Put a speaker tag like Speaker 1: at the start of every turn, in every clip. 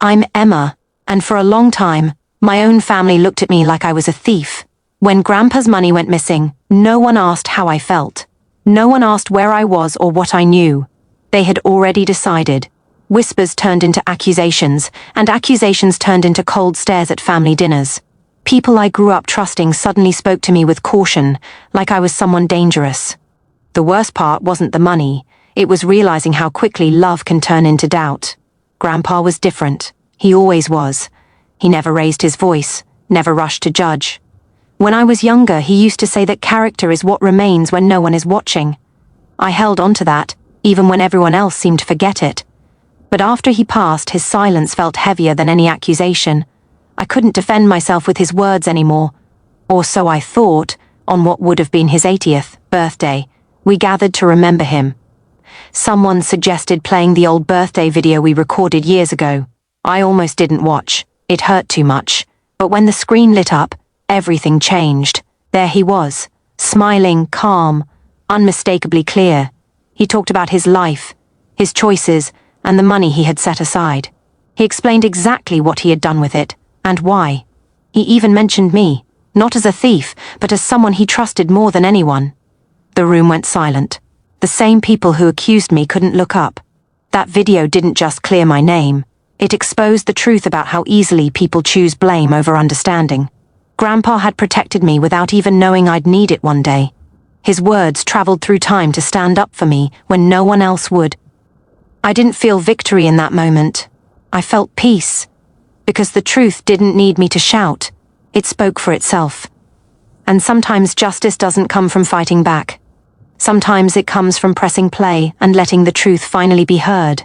Speaker 1: I'm Emma, and for a long time, my own family looked at me like I was a thief. When Grandpa's money went missing, no one asked how I felt. No one asked where I was or what I knew. They had already decided. Whispers turned into accusations, and accusations turned into cold stares at family dinners. People I grew up trusting suddenly spoke to me with caution, like I was someone dangerous. The worst part wasn't the money, it was realizing how quickly love can turn into doubt. Grandpa was different. He always was. He never raised his voice, never rushed to judge. When I was younger, he used to say that character is what remains when no one is watching. I held on to that, even when everyone else seemed to forget it. But after he passed, his silence felt heavier than any accusation. I couldn't defend myself with his words anymore. Or so I thought, on what would have been his 80th birthday. We gathered to remember him. Someone suggested playing the old birthday video we recorded years ago. I almost didn't watch. It hurt too much. But when the screen lit up, everything changed. There he was, smiling, calm, unmistakably clear. He talked about his life, his choices, and the money he had set aside. He explained exactly what he had done with it, and why. He even mentioned me, not as a thief, but as someone he trusted more than anyone. The room went silent. The same people who accused me couldn't look up. That video didn't just clear my name. It exposed the truth about how easily people choose blame over understanding. Grandpa had protected me without even knowing I'd need it one day. His words traveled through time to stand up for me when no one else would. I didn't feel victory in that moment. I felt peace. Because the truth didn't need me to shout. It spoke for itself. And sometimes justice doesn't come from fighting back. Sometimes it comes from pressing play and letting the truth finally be heard.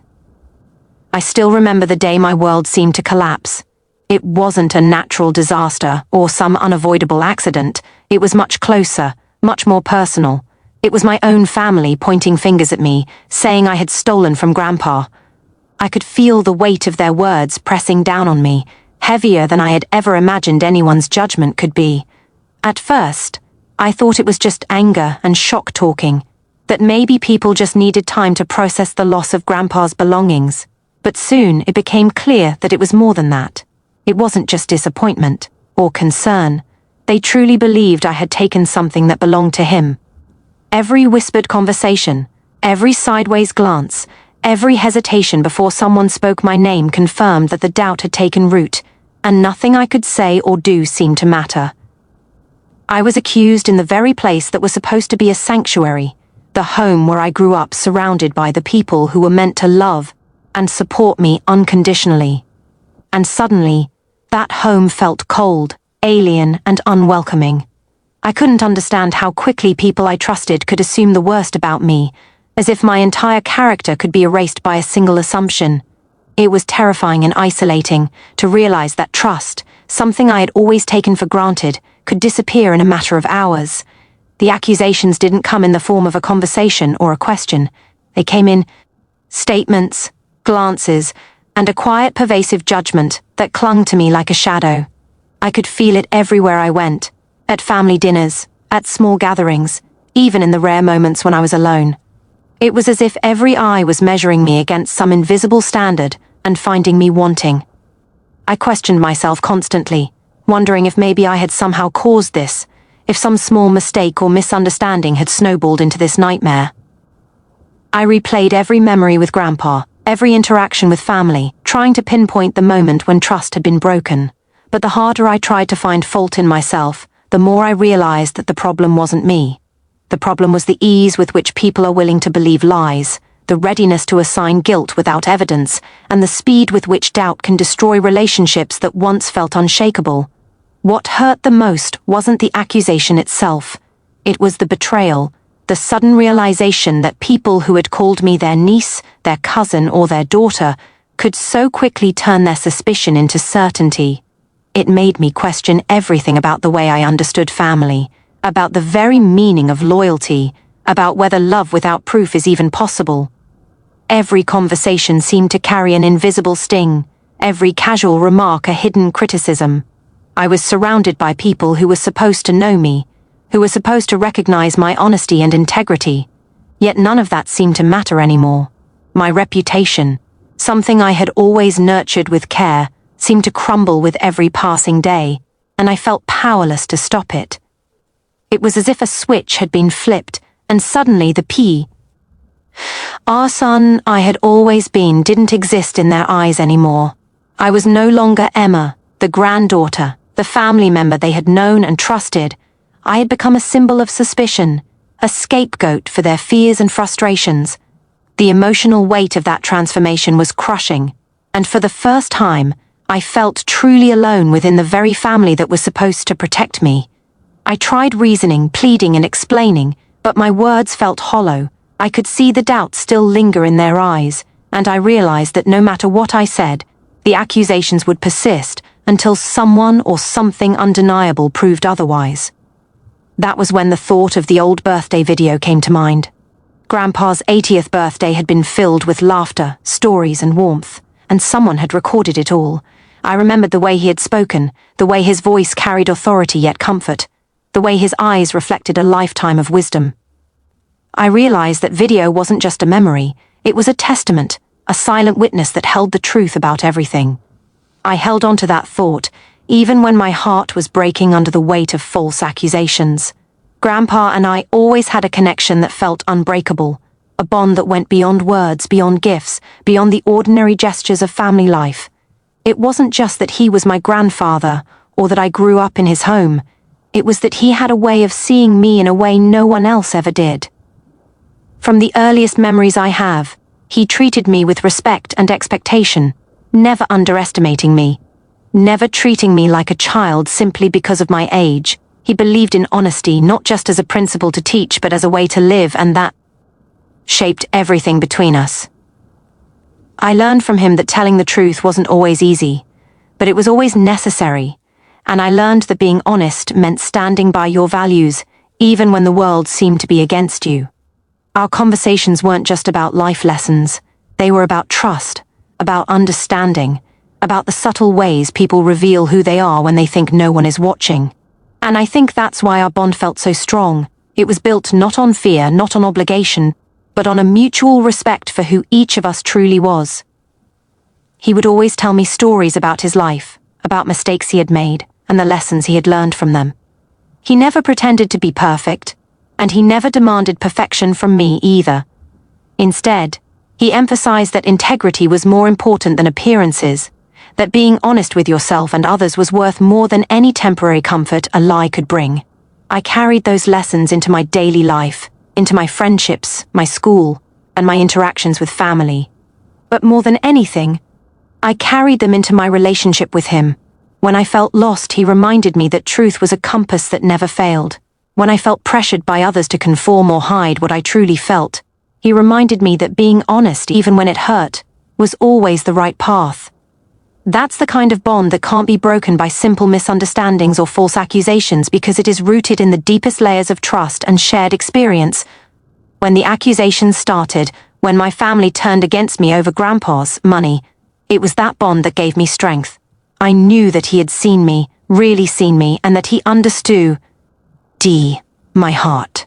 Speaker 1: I still remember the day my world seemed to collapse. It wasn't a natural disaster or some unavoidable accident. It was much closer, much more personal. It was my own family pointing fingers at me, saying I had stolen from Grandpa. I could feel the weight of their words pressing down on me, heavier than I had ever imagined anyone's judgment could be. At first, I thought it was just anger and shock talking, that maybe people just needed time to process the loss of Grandpa's belongings. But soon it became clear that it was more than that. It wasn't just disappointment or concern. They truly believed I had taken something that belonged to him. Every whispered conversation, every sideways glance, every hesitation before someone spoke my name confirmed that the doubt had taken root, and nothing I could say or do seemed to matter. I was accused in the very place that was supposed to be a sanctuary, the home where I grew up surrounded by the people who were meant to love and support me unconditionally. And suddenly, that home felt cold, alien, and unwelcoming. I couldn't understand how quickly people I trusted could assume the worst about me, as if my entire character could be erased by a single assumption. It was terrifying and isolating to realize that trust, something I had always taken for granted, could disappear in a matter of hours. The accusations didn't come in the form of a conversation or a question. They came in statements, glances, and a quiet, pervasive judgment that clung to me like a shadow. I could feel it everywhere I went, at family dinners, at small gatherings, even in the rare moments when I was alone. It was as if every eye was measuring me against some invisible standard and finding me wanting. I questioned myself constantly, wondering if maybe I had somehow caused this, if some small mistake or misunderstanding had snowballed into this nightmare. I replayed every memory with Grandpa, every interaction with family, trying to pinpoint the moment when trust had been broken. But the harder I tried to find fault in myself, the more I realized that the problem wasn't me. The problem was the ease with which people are willing to believe lies, the readiness to assign guilt without evidence, and the speed with which doubt can destroy relationships that once felt unshakable. What hurt the most wasn't the accusation itself. It was the betrayal, the sudden realization that people who had called me their niece, their cousin, or their daughter could so quickly turn their suspicion into certainty. It made me question everything about the way I understood family, about the very meaning of loyalty, about whether love without proof is even possible. Every conversation seemed to carry an invisible sting, every casual remark a hidden criticism. I was surrounded by people who were supposed to know me, who were supposed to recognize my honesty and integrity. Yet none of that seemed to matter anymore. My reputation, Something I had always nurtured with care seemed to crumble with every passing day, and I felt powerless to stop it. It was as if a switch had been flipped, and suddenly the Our son I had always been didn't exist in their eyes anymore. I was no longer Emma, the granddaughter, the family member they had known and trusted. I had become a symbol of suspicion, a scapegoat for their fears and frustrations. The emotional weight of that transformation was crushing, and for the first time, I felt truly alone within the very family that was supposed to protect me. I tried reasoning, pleading, and explaining, but my words felt hollow. I could see the doubt still linger in their eyes, and I realized that no matter what I said, the accusations would persist until someone or something undeniable proved otherwise. That was when the thought of the old birthday video came to mind. Grandpa's 80th birthday had been filled with laughter, stories, and warmth, and someone had recorded it all. I remembered the way he had spoken, the way his voice carried authority yet comfort, the way his eyes reflected a lifetime of wisdom. I realized that video wasn't just a memory, it was a testament, a silent witness that held the truth about everything. I held on to that thought, even when my heart was breaking under the weight of false accusations. Grandpa and I always had a connection that felt unbreakable, a bond that went beyond words, beyond gifts, beyond the ordinary gestures of family life. It wasn't just that he was my grandfather, or that I grew up in his home. It was that he had a way of seeing me in a way no one else ever did. From the earliest memories I have, he treated me with respect and expectation, never underestimating me, never treating me like a child simply because of my age. He believed in honesty not just as a principle to teach but as a way to live, and that shaped everything between us. I learned from him that telling the truth wasn't always easy, but it was always necessary, and I learned that being honest meant standing by your values, even when the world seemed to be against you. Our conversations weren't just about life lessons, they were about trust, about understanding, about the subtle ways people reveal who they are when they think no one is watching. And I think that's why our bond felt so strong. It was built not on fear, not on obligation, but on a mutual respect for who each of us truly was. He would always tell me stories about his life, about mistakes he had made, and the lessons he had learned from them. He never pretended to be perfect, and he never demanded perfection from me either. Instead, he emphasized that integrity was more important than appearances, that being honest with yourself and others was worth more than any temporary comfort a lie could bring. I carried those lessons into my daily life, into my friendships, my school, and my interactions with family. But more than anything, I carried them into my relationship with him. When I felt lost, he reminded me that truth was a compass that never failed. When I felt pressured by others to conform or hide what I truly felt, he reminded me that being honest, even when it hurt, was always the right path. That's the kind of bond that can't be broken by simple misunderstandings or false accusations, because it is rooted in the deepest layers of trust and shared experience. When the accusations started, when my family turned against me over Grandpa's money, it was that bond that gave me strength. I knew that he had seen me, really seen me, and that he understood my heart.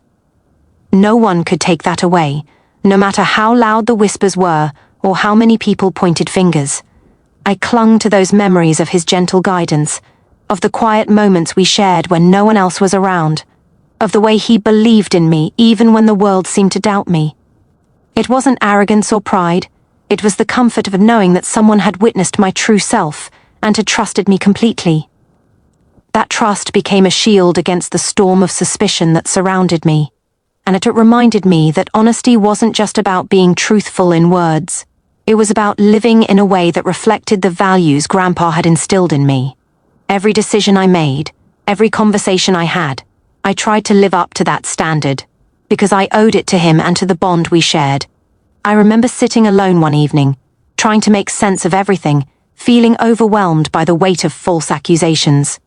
Speaker 1: No one could take that away, no matter how loud the whispers were or how many people pointed fingers. I clung to those memories of his gentle guidance, of the quiet moments we shared when no one else was around, of the way he believed in me even when the world seemed to doubt me. It wasn't arrogance or pride, it was the comfort of knowing that someone had witnessed my true self and had trusted me completely. That trust became a shield against the storm of suspicion that surrounded me, and it reminded me that honesty wasn't just about being truthful in words. It was about living in a way that reflected the values Grandpa had instilled in me. Every decision I made, every conversation I had, I tried to live up to that standard, because I owed it to him and to the bond we shared. I remember sitting alone one evening, trying to make sense of everything, feeling overwhelmed by the weight of false accusations.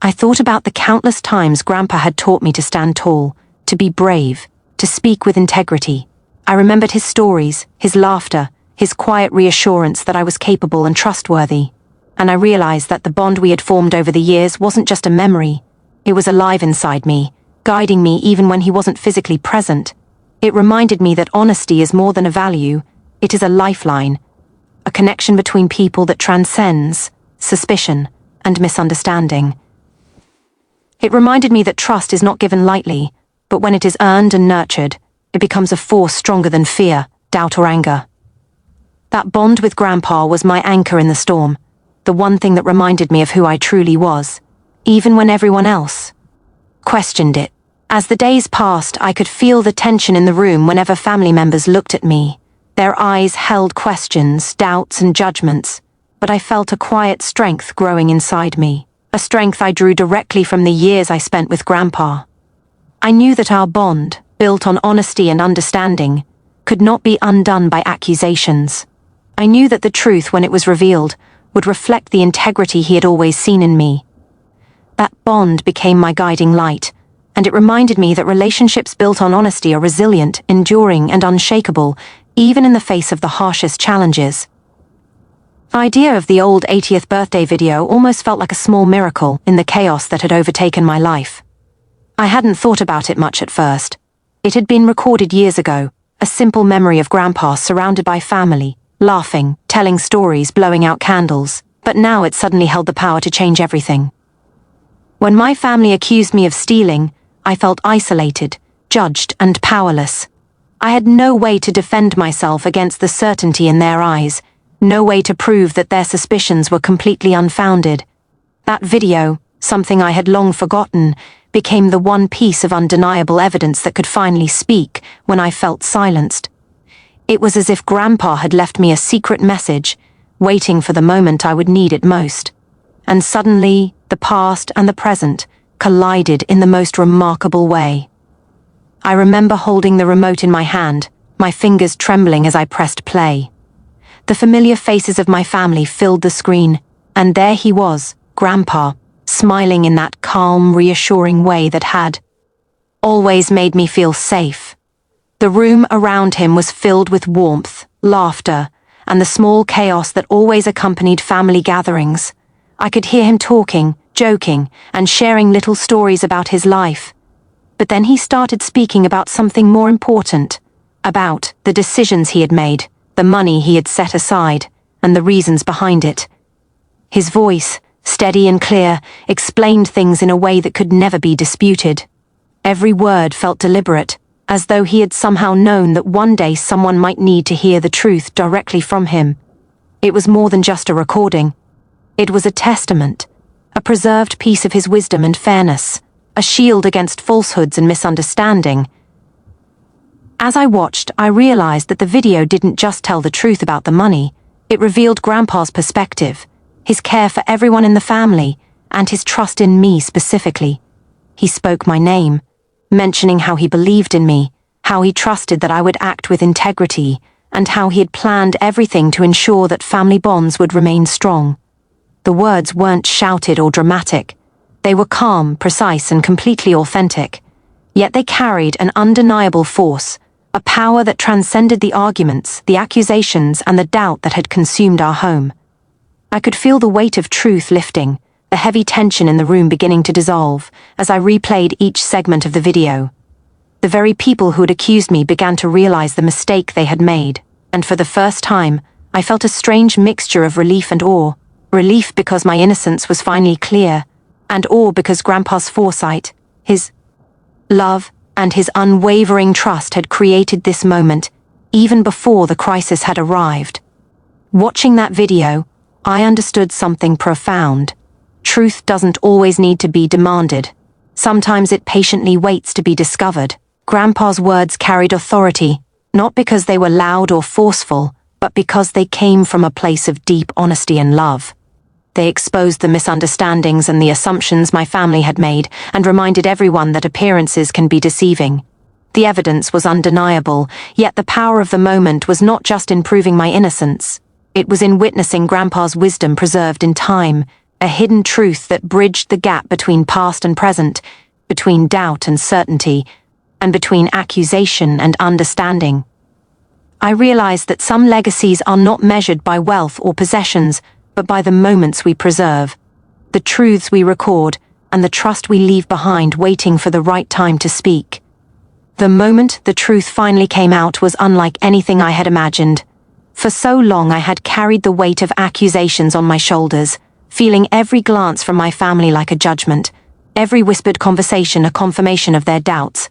Speaker 1: I thought about the countless times Grandpa had taught me to stand tall, to be brave, to speak with integrity. I remembered his stories, his laughter, his quiet reassurance that I was capable and trustworthy. And I realized that the bond we had formed over the years wasn't just a memory. It was alive inside me, guiding me even when he wasn't physically present. It reminded me that honesty is more than a value, it is a lifeline. a connection between people that transcends suspicion and misunderstanding. It reminded me that trust is not given lightly, but when it is earned and nurtured, it becomes a force stronger than fear, doubt, or anger. That bond with Grandpa was my anchor in the storm, the one thing that reminded me of who I truly was, even when everyone else questioned it. As the days passed, I could feel the tension in the room whenever family members looked at me. Their eyes held questions, doubts, and judgments, but I felt a quiet strength growing inside me, a strength I drew directly from the years I spent with Grandpa. I knew that our bond, built on honesty and understanding, could not be undone by accusations. I knew that the truth, when it was revealed, would reflect the integrity he had always seen in me. That bond became my guiding light, and it reminded me that relationships built on honesty are resilient, enduring, and unshakable, even in the face of the harshest challenges. The idea of the old 80th birthday video almost felt like a small miracle in the chaos that had overtaken my life. I hadn't thought about it much at first. It had been recorded years ago, a simple memory of Grandpa surrounded by family, laughing, telling stories, blowing out candles, but now it suddenly held the power to change everything. When my family accused me of stealing, I felt isolated, judged, and powerless. I had no way to defend myself against the certainty in their eyes, no way to prove that their suspicions were completely unfounded. That video, something I had long forgotten, became the one piece of undeniable evidence that could finally speak when I felt silenced. It was as if Grandpa had left me a secret message, waiting for the moment I would need it most. And suddenly, the past and the present collided in the most remarkable way. I remember holding the remote in my hand, my fingers trembling as I pressed play. The familiar faces of my family filled the screen, and there he was, Grandpa, smiling in that calm, reassuring way that had always made me feel safe. The room around him was filled with warmth, laughter, and the small chaos that always accompanied family gatherings. I could hear him talking, joking, and sharing little stories about his life. But then he started speaking about something more important, about the decisions he had made, the money he had set aside, and the reasons behind it. His voice, steady and clear, explained things in a way that could never be disputed. Every word felt deliberate, as though he had somehow known that one day someone might need to hear the truth directly from him. It was more than just a recording. It was a testament, a preserved piece of his wisdom and fairness, a shield against falsehoods and misunderstanding. As I watched, I realized that the video didn't just tell the truth about the money, it revealed Grandpa's perspective, his care for everyone in the family, and his trust in me specifically. He spoke my name, mentioning how he believed in me, how he trusted that I would act with integrity, and how he had planned everything to ensure that family bonds would remain strong. The words weren't shouted or dramatic. They were calm, precise, and completely authentic. Yet they carried an undeniable force, a power that transcended the arguments, the accusations, and the doubt that had consumed our home. I could feel the weight of truth lifting, the heavy tension in the room beginning to dissolve, as I replayed each segment of the video. The very people who had accused me began to realize the mistake they had made, and for the first time, I felt a strange mixture of relief and awe. Relief because my innocence was finally clear, and awe because Grandpa's foresight, his love, and his unwavering trust had created this moment, even before the crisis had arrived. Watching that video, I understood something profound. Truth doesn't always need to be demanded. Sometimes it patiently waits to be discovered. Grandpa's words carried authority, not because they were loud or forceful, but because they came from a place of deep honesty and love. They exposed the misunderstandings and the assumptions my family had made and reminded everyone that appearances can be deceiving. The evidence was undeniable, yet the power of the moment was not just in proving my innocence. It was in witnessing Grandpa's wisdom preserved in time, a hidden truth that bridged the gap between past and present, between doubt and certainty, and between accusation and understanding. I realized that some legacies are not measured by wealth or possessions, but by the moments we preserve, the truths we record, and the trust we leave behind waiting for the right time to speak. The moment the truth finally came out was unlike anything I had imagined. For so long I had carried the weight of accusations on my shoulders, feeling every glance from my family like a judgment, every whispered conversation a confirmation of their doubts.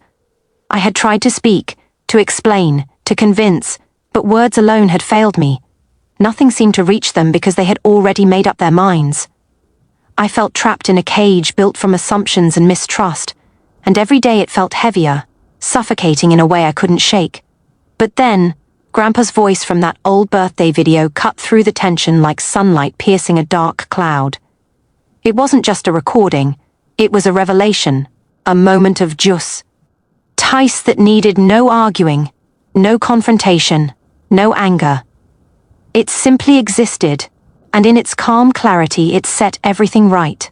Speaker 1: I had tried to speak, to explain, to convince, but words alone had failed me. Nothing seemed to reach them because they had already made up their minds. I felt trapped in a cage built from assumptions and mistrust, and every day it felt heavier, suffocating in a way I couldn't shake. But then, Grandpa's voice from that old birthday video cut through the tension like sunlight piercing a dark cloud. It wasn't just a recording, it was a revelation, a moment of juice. Tice that needed no arguing, no confrontation, no anger. It simply existed, and in its calm clarity it set everything right.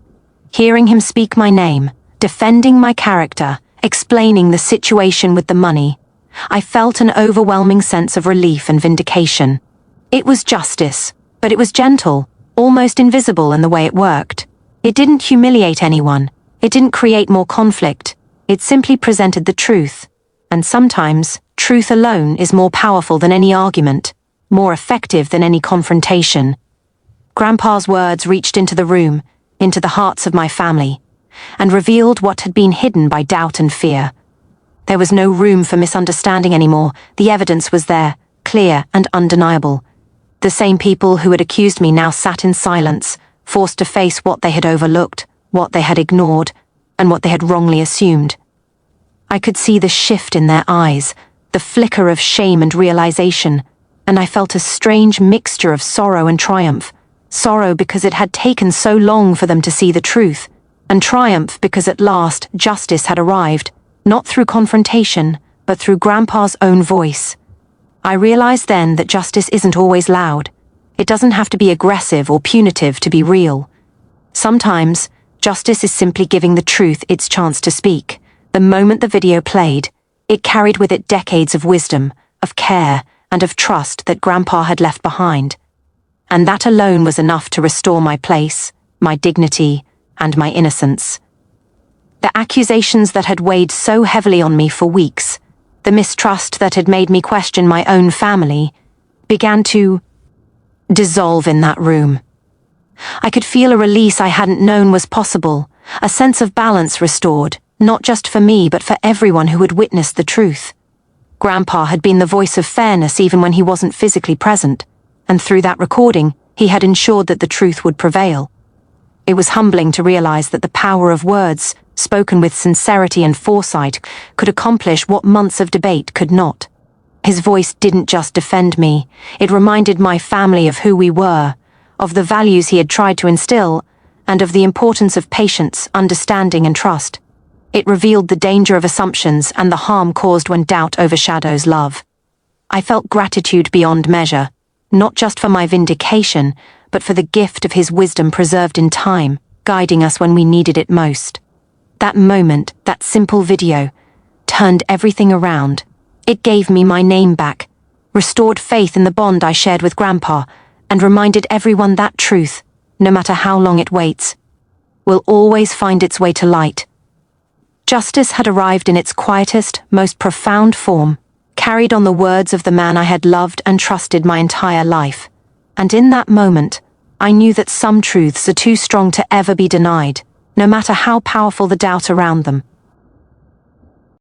Speaker 1: Hearing him speak my name, defending my character, explaining the situation with the money, I felt an overwhelming sense of relief and vindication. It was justice, but it was gentle, almost invisible in the way it worked. It didn't humiliate anyone. It didn't create more conflict. It simply presented the truth. And sometimes, truth alone is more powerful than any argument, more effective than any confrontation. Grandpa's words reached into the room, into the hearts of my family, and revealed what had been hidden by doubt and fear. There was no room for misunderstanding anymore. The evidence was there, clear and undeniable. The same people who had accused me now sat in silence, forced to face what they had overlooked, what they had ignored, and what they had wrongly assumed. I could see the shift in their eyes, the flicker of shame and realization, and I felt a strange mixture of sorrow and triumph. Sorrow because it had taken so long for them to see the truth, and triumph because at last justice had arrived. Not through confrontation, but through Grandpa's own voice. I realized then that justice isn't always loud. It doesn't have to be aggressive or punitive to be real. Sometimes, justice is simply giving the truth its chance to speak. The moment the video played, it carried with it decades of wisdom, of care, and of trust that Grandpa had left behind. And that alone was enough to restore my place, my dignity, and my innocence. The accusations that had weighed so heavily on me for weeks, the mistrust that had made me question my own family, began to dissolve in that room. I could feel a release I hadn't known was possible, a sense of balance restored, not just for me but for everyone who had witnessed the truth. Grandpa had been the voice of fairness even when he wasn't physically present, and through that recording, he had ensured that the truth would prevail. It was humbling to realize that the power of words, spoken with sincerity and foresight, could accomplish what months of debate could not. His voice didn't just defend me, it reminded my family of who we were, of the values he had tried to instill, and of the importance of patience, understanding, and trust. It revealed the danger of assumptions and the harm caused when doubt overshadows love. I felt gratitude beyond measure, not just for my vindication, but for the gift of his wisdom preserved in time, guiding us when we needed it most. That moment, that simple video, turned everything around. It gave me my name back, restored faith in the bond I shared with Grandpa, and reminded everyone that truth, no matter how long it waits, will always find its way to light. Justice had arrived in its quietest, most profound form, carried on the words of the man I had loved and trusted my entire life. And in that moment, I knew that some truths are too strong to ever be denied, no matter how powerful the doubt around them.